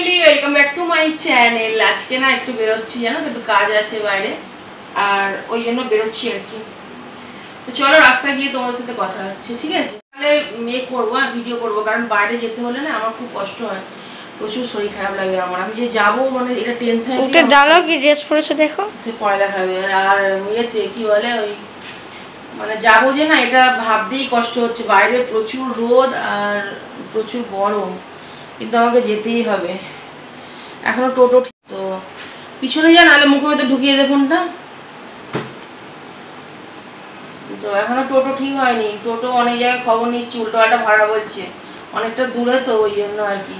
Family, welcome back to my channel. আজকে না একটু বেরোচ্ছি, জানো তো, একটু কাজ আছে বাইরে, আর ওই জন্য বেরোচ্ছি আর কি। তো চলো রাস্তায় গিয়ে তোমাদের সাথে কথা হচ্ছে, ঠিক আছে? তাহলে করবো আর ভিডিও করবো, কারণ বাইরে যেতে হলে না আমার খুব কষ্ট হয়, প্রচুর শরীর খারাপ লাগে আমার। আমি যে যাবো মানে এটা টেনশন। ওটা ডালো কি ড্রেস পরেছে দেখো, সে পরে দেখাবে। আর ইয়েতে কি বলে ওই মানে যাবো যে না, এটা ভাবতেই কষ্ট হচ্ছে। বাইরে প্রচুর রোদ আর প্রচুর গরম, কিন্তু আমাকে যেতেই হবে। এখনো টোটো তো পিছনে যা, নাহলে মুখে হয়তো ঢুকিয়ে দে ফোনটা। তো এখনো টোটো ঠিক হয়নি, টোটো অনেক জায়গায় খবর নিচ্ছি, উল্টোপাল্টা ভাড়া বলছে, অনেকটা দূরে তো ওই জন্য আর কি।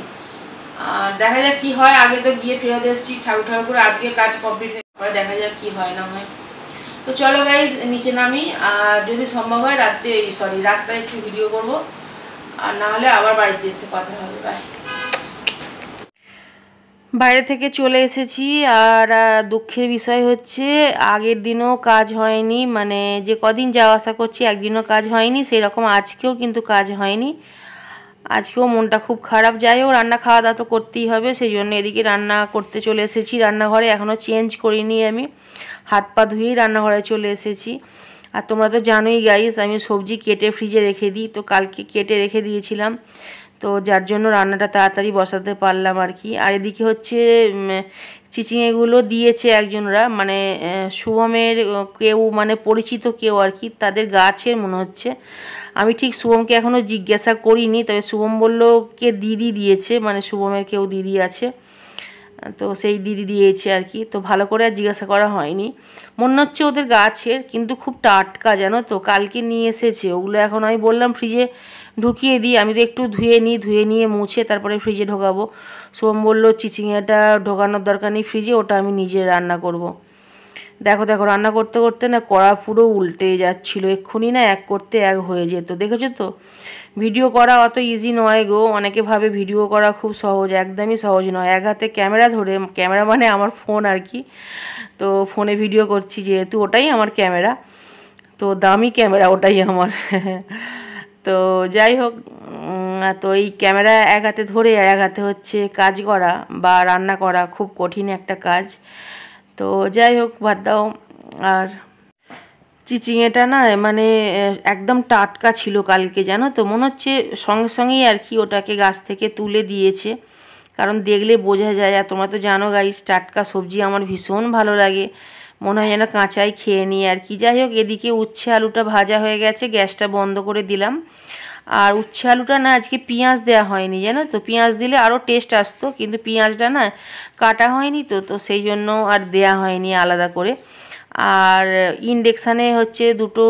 আর দেখা যাক কি হয়। আগে তো গিয়ে ফেরত এসেছি ঠাকুর ঠাকুর করে, আজকে কাজ কমপ্লিট হয়ে পরে দেখা যাক কি হয় না হয়। তো চলো গাইজ নিচে নামি, আর যদি সম্ভব হয় রাস্তায় একটু ভিডিও করব, আর না হলে আবার বাড়িতে এসে কথা হবে। বাই। বাইরে থেকে চলে এসেছি, আর দুঃখের বিষয় হচ্ছে আগের দিনও কাজ হয়নি, মানে যে কদিন যাওয়া আসা করছি একদিনও কাজ হয়নি, সেই রকম আজকেও কিন্তু কাজ হয়নি। আজকেও মনটা খুব খারাপ। যাই হোক, রান্না খাওয়া দাওয়া তো করতেই হবে, সেই জন্য এদিকে রান্না করতে চলে এসেছি রান্নাঘরে। এখনও চেঞ্জ করিনি, আমি হাত পা ধুয়েই রান্নাঘরে চলে এসেছি। আর তোমরা তো জানোই গাইস, আমি সবজি কেটে ফ্রিজে রেখে দিই, তো কালকে কেটে রেখে দিয়েছিলাম, তো যার জন্য রান্নাটা তাড়াতাড়ি বসাতে পারলাম আর কি। আর এদিকে হচ্ছে চিচিঙেগুলো দিয়েছে একজনরা, মানে শুভমের কেউ, মানে পরিচিত কেউ আর কি, তাদের গাছের মনে হচ্ছে। আমি ঠিক শুভমকে এখনও জিজ্ঞাসা করিনি, তবে শুভম বলল কে দিদি দিয়েছে, মানে শুভমের কেউ দিদি আছে, তো সেই দিদি দিয়েছে আর কি। তো ভালো করে আর জিজ্ঞাসা করা হয়নি, মনে হচ্ছে ওদের গাছের, কিন্তু খুব টাটকা জানো তো, কালকে নিয়ে এসেছে ওগুলো। এখন আমি বললাম ফ্রিজে ঢুকিয়ে দিই, আমি তো একটু ধুয়ে নিয়ে মুছে তারপরে ফ্রিজে ঢোকাবো। সোম বলল চিচিংয়েটা ঢোকানোর দরকার নেই ফ্রিজে, ওটা আমি নিজে রান্না করব। দেখো রান্না করতে করতে না কড়া পুরো উল্টে যাচ্ছিলো, এক্ষুনি না এক করতে এক হয়ে যেত। দেখেছো তো, ভিডিও করা অত ইজি নয় গো। অনেকে ভাবে ভিডিও করা খুব সহজ, একদমই সহজ নয়। এক হাতে ক্যামেরা ধরে, ক্যামেরা মানে আমার ফোন আর কি, তো ফোনে ভিডিও করছি যেহেতু, ওটাই আমার ক্যামেরা, তো দামি ক্যামেরা ওটাই আমার। তো যাই হোক, তো এই ক্যামেরা এক হাতে ধরে আর এক হাতে হচ্ছে কাজ করা বা রান্না করা খুব কঠিন একটা কাজ। তো যাই হোক, বাদ দাও। আর চিচিংয়েটা না মানে একদম টাটকা ছিল কালকে, জানো তো, মনে হচ্ছে সঙ্গে সঙ্গেই আর কি ওটাকে গাছ থেকে তুলে দিয়েছে, কারণ দেখলে বোঝা যায়। আর তোমরা তো জানো গাইস, টাটকা সবজি আমার ভীষণ ভালো লাগে, মনে হয় যেন কাঁচাই খেয়ে নিই আর কি। যাই হোক, এদিকে উচ্ছে আলুটা ভাজা হয়ে গেছে, গ্যাসটা বন্ধ করে দিলাম। আর উচ্ছে আলুটা না আজকে পেঁয়াজ দেওয়া হয়নি, জানো তো, পেঁয়াজ দিলে আরও টেস্ট আসতো, কিন্তু পেঁয়াজটা না কাটা হয়নি, তো সেই জন্য আর দেয়া হয়নি আলাদা করে। আর ইন্ডাকশানে হচ্ছে দুটো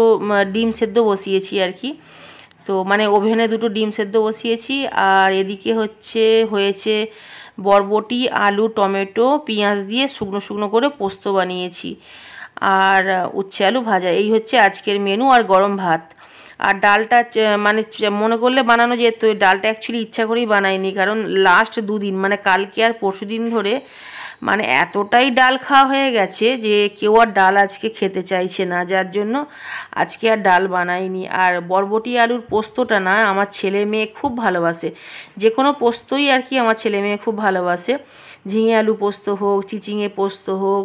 ডিম সেদ্ধ বসিয়েছি আর কি, তো মানে ওভেনে দুটো ডিম সেদ্ধ বসিয়েছি। আর এদিকে হয়েছে বরবটি, আলু, টমেটো, পেঁয়াজ দিয়ে শুকনো শুকনো করে পোস্ত বানিয়েছি, আর উচ্ছে আলু ভাজা। এই হচ্ছে আজকের মেনু, আর গরম ভাত। আর ডালটা মানে মনে করলে বানানো যেত, ডালটা অ্যাকচুয়ালি ইচ্ছা করেই বানাইনি, কারণ লাস্ট দুদিন মানে কালকে আর পরশু দিন ধরে মানে এতটাই ডাল খাওয়া হয়ে গেছে যে কেউ আর ডাল আজকে খেতে চাইছে না, যার জন্য আজকে আর ডাল বানাইনি। আর বরবটি আলুর পোস্তটা না আমার ছেলে মেয়ে খুব ভালোবাসে, যে কোনো পোস্তই আর কি আমার ছেলে মেয়ে খুব ভালোবাসে। ঝিঙে আলু পোস্ত হোক, চিচিঙে পোস্ত হোক,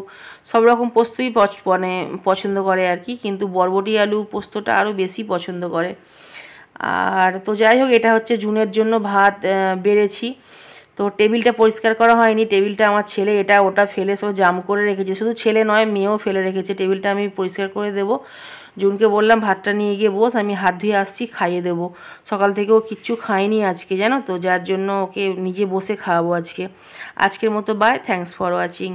সব রকম পোস্তই মানে পছন্দ করে আর কি, কিন্তু বরবটি আলু পোস্তটা আরও বেশি পছন্দ করে। আর তো যাই হোক, এটা হচ্ছে জুনের জন্য ভাত বেড়েছি। তো টেবিলটা পরিষ্কার করা হয়নি, টেবিলটা আমার ছেলে এটা ওটা ফেলে সব জাম করে রেখেছে, শুধু ছেলে নয় মেয়েও ফেলে রেখেছে। টেবিলটা আমি পরিষ্কার করে দেবো। জুনকে বললাম ভাতটা নিয়ে গিয়ে বস, আমি হাত ধুয়ে আসছি, খাইয়ে দেবো। সকাল থেকে ও কিচ্ছু খায়নি আজকে, জানো তো, যার জন্য ওকে নিজে বসে খাওয়াবো আজকে। আজকের মতো বাই, থ্যাঙ্কস ফর ওয়াচিং।